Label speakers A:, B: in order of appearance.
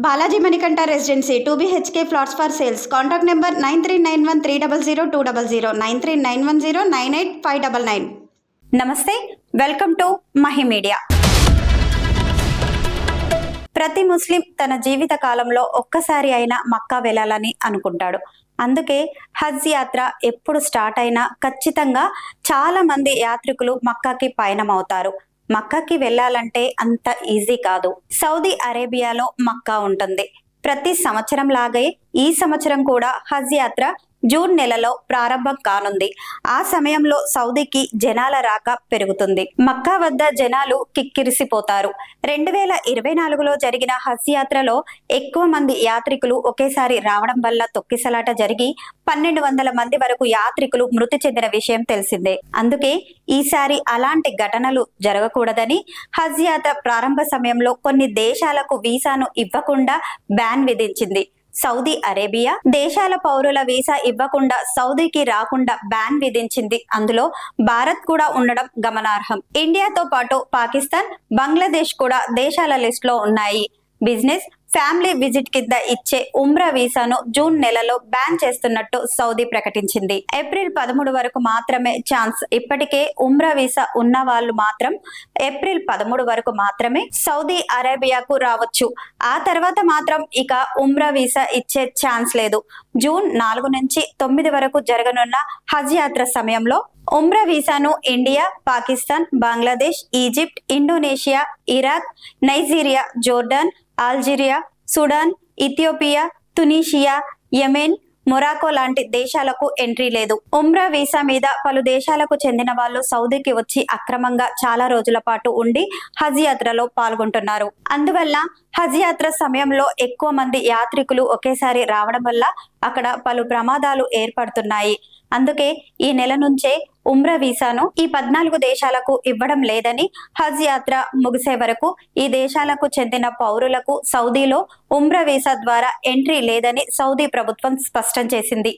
A: Balaji Manikanta Residency, 2 BHK plots for sales. Contact number 9391300200, 9391098599.
B: నమస్తే, welcome to Mahi media. ప్రతి ముస్లిం తన జీవిత కాలంలో ఒక్కసారి అయినా మక్కా వెళ్ళాలని అనుకుంటాడు. అందుకే హజ్ యాత్ర ఎప్పుడు స్టార్ట్ అయినా ఖచ్చితంగా చాలా మంది యాత్రికులు మక్కాకి పయనమవుతారు. మక్కాకి వెళ్ళాలంటే అంత ఈజీ కాదు. సౌదీ అరేబియాలో మక్కా ఉంటుంది. ప్రతి సంవత్సరం లాగే ఈ సంవత్సరం కూడా హజ్ యాత్ర జూన్ నెలలో ప్రారంభం కానుంది. ఆ సమయంలో సౌదీకి జనాల రాక పెరుగుతుంది. మక్కా వద్ద జనాలు కిక్కిరిసిపోతారు. 2024లో జరిగిన హజ్ యాత్రలో ఎక్కువ మంది యాత్రికులు ఒకేసారి రావడం వల్ల తొక్కిసలాట జరిగి 1200 మంది వరకు యాత్రికులు మృతి చెందిన విషయం తెలిసిందే. అందుకే ఈసారి అలాంటి ఘటనలు జరగకూడదని హజ్ యాత్ర ప్రారంభ సమయంలో కొన్ని దేశాలకు వీసాను ఇవ్వకుండా బ్యాన్ విధించింది. సౌదీ అరేబియా దేశాల పౌరుల వీసా ఇవ్వకుండా సౌదీకి రాకుండా బ్యాన్ విధించింది. అందులో భారత్ కూడా ఉండడం గమనార్హం. ఇండియాతో పాటు పాకిస్తాన్, బంగ్లాదేశ్ కూడా దేశాల లిస్ట్ లో ఉన్నాయి. బిజినెస్, ఫ్యామిలీ విజిట్ కింద ఇచ్చే ఉమ్రా వీసాను జూన్ నెలలో బ్యాన్ చేస్తున్నట్టు సౌదీ ప్రకటించింది. ఏప్రిల్ 13 వరకు మాత్రమే ఛాన్స్. ఇప్పటికే ఉమ్రా వీసా ఉన్న వాళ్ళు మాత్రం ఏప్రిల్ 13 వరకు మాత్రమే సౌదీ అరేబియాకు రావచ్చు. ఆ తర్వాత మాత్రం ఇక ఉమ్రా వీసా ఇచ్చే ఛాన్స్ లేదు. జూన్ 4 నుంచి 9 వరకు జరగనున్న హజ్ యాత్ర సమయంలో ఉమ్రా వీసాను India, Pakistan, Bangladesh, Egypt, Indonesia, Iraq, Nigeria, Jordan, Algeria, Sudan, Ethiopia, Tunisia, Yemen, Morocco లాంటి దేశాలకు ఎంట్రీ లేదు. ఉమ్రా వీసా మీద పలు దేశాలకు చెందిన వాళ్ళు సౌదీకి వచ్చి అక్రమంగా చాలా రోజుల పాటు ఉండి హజ్ యాత్రలో పాల్గొంటున్నారు. అందువల్ల హజ్ యాత్ర సమయంలో ఎక్కువ మంది యాత్రికులు ఒకేసారి రావడం వల్ల అక్కడ పలు ప్రమాదాలు ఏర్పడుతున్నాయి. అందుకే ఈ నెల నుంచే ఉమ్రా వీసాను ఈ 14 దేశాలకు ఇవ్వడం లేదని, హజ్ యాత్ర ముగిసే వరకు ఈ దేశాలకు చెందిన పౌరులకు సౌదీలో ఉమ్రా వీసా ద్వారా ఎంట్రీ లేదని సౌదీ ప్రభుత్వం స్పష్టం చేసింది.